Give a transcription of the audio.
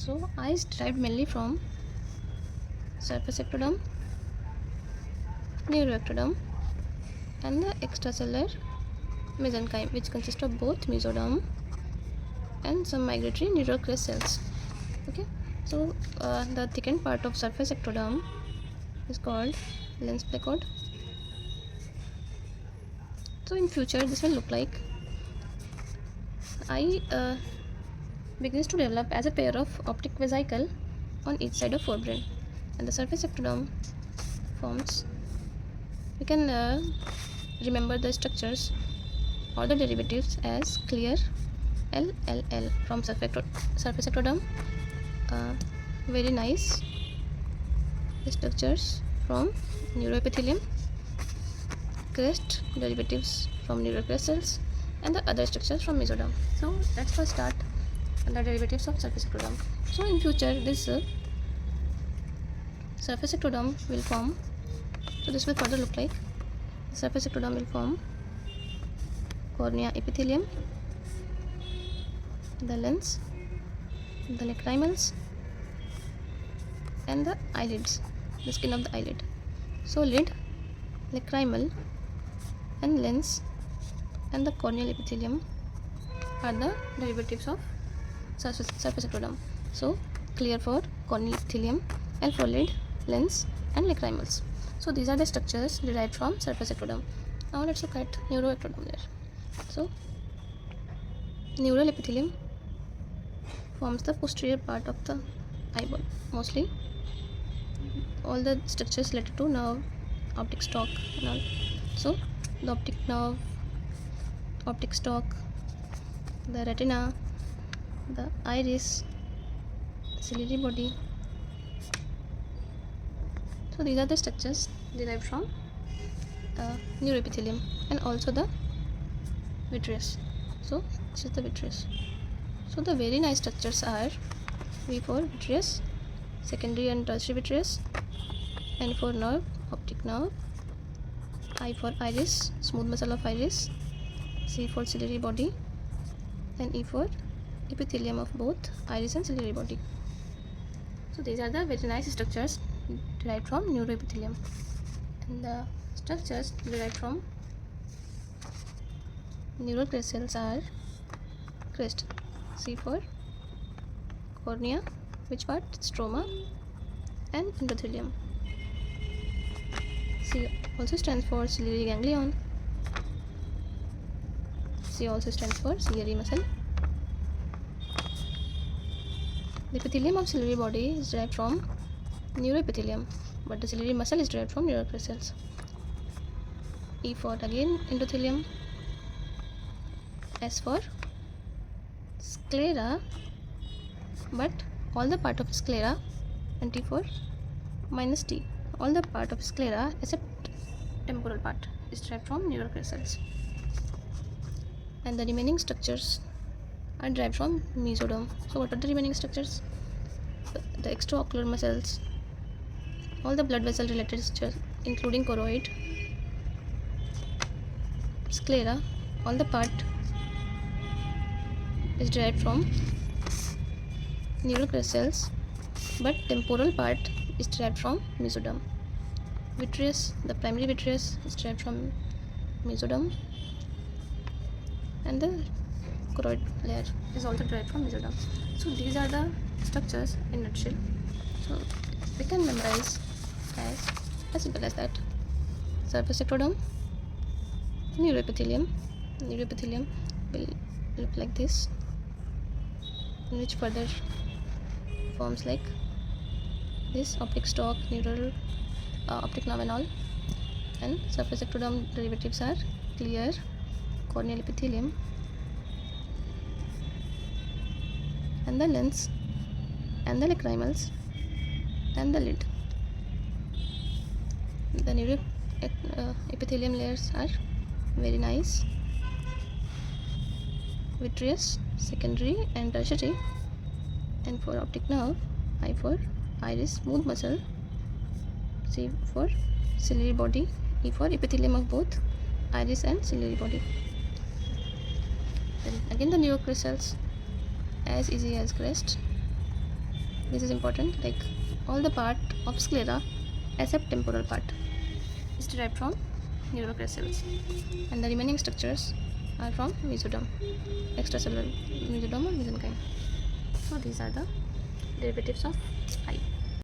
So eye is derived mainly from surface ectoderm, neuroectoderm, and the extracellular mesenchyme, which consists of both mesoderm and some migratory neural crest cells. Okay, so the thickened part of surface ectoderm is called lens placode. So in future this will look like eye begins to develop as a pair of optic vesicle on each side of forebrain, and the surface ectoderm forms. We can remember the structures or the derivatives as clear LLL from surface ectoderm. Very nice structures from neuroepithelium, crest derivatives from neural crest cells, and the other structures from mesoderm. So let's first start the derivatives of surface ectoderm. So in future this surface ectoderm will form. So this will further look like the surface ectoderm will form cornea epithelium, the lens, the lacrimals, and the eyelids, the skin of the eyelid. So lid, lacrimal, and lens and the corneal epithelium are the derivatives of surface ectoderm. So clear for corneal epithelium, L for lid, lens, and lacrimals. So these are the structures derived from surface ectoderm. Now let's look at neuroectoderm layer. So neural epithelium forms the posterior part of the eyeball. Mostly all the structures related to nerve, optic stalk, and all. So the optic nerve, optic stalk, the retina, the iris, ciliary body. So these are the structures derived from neuroepithelium, and also the vitreous. So this is the vitreous. So the very nice structures are V for vitreous, secondary and tertiary vitreous, N for nerve, optic nerve, I for iris, smooth muscle of iris, C for ciliary body, and E for epithelium of both iris and ciliary body. So these are the very nice structures derived from neuroepithelium, and the structures derived from neural crest cells are crest, C for cornea, which part? Stroma, and endothelium. C also stands for ciliary ganglion. C also stands for ciliary muscle. The epithelium of ciliary body is derived from neuroepithelium, but the ciliary muscle is derived from neural crest cells. E for again endothelium, S for sclera, but all the part of sclera, and T for minus T, all the part of sclera except temporal part is derived from neural crest cells, and the remaining structures are derived from mesoderm. So what are the remaining structures? The extraocular muscles, all the blood vessel related structures including choroid, sclera, all the part is derived from neural crest cells, but temporal part is derived from mesoderm. Vitreous, the primary vitreous is derived from mesoderm, and the choroid layer is also derived from mesoderm. So these are the structures in a nutshell. So we can memorize as simple as that. Surface ectoderm, neuroepithelium will look like this, which further forms like this optic stalk, neural optic nerve and all, and surface ectoderm derivatives are clear, corneal epithelium, and the lens, and the lacrimals, and the lid. The neural epithelium layers are very nice, vitreous, secondary and tertiary, and for optic nerve, I for iris, smooth muscle, C for ciliary body, E for epithelium of both iris and ciliary body. Then again the neural crest cells, as easy as crest, This is important, like all the part of sclera except temporal part is derived from neurocrest cells, and the remaining structures are from mesoderm, extracellular mesoderm or mesenchyme. So these are the derivatives of eye.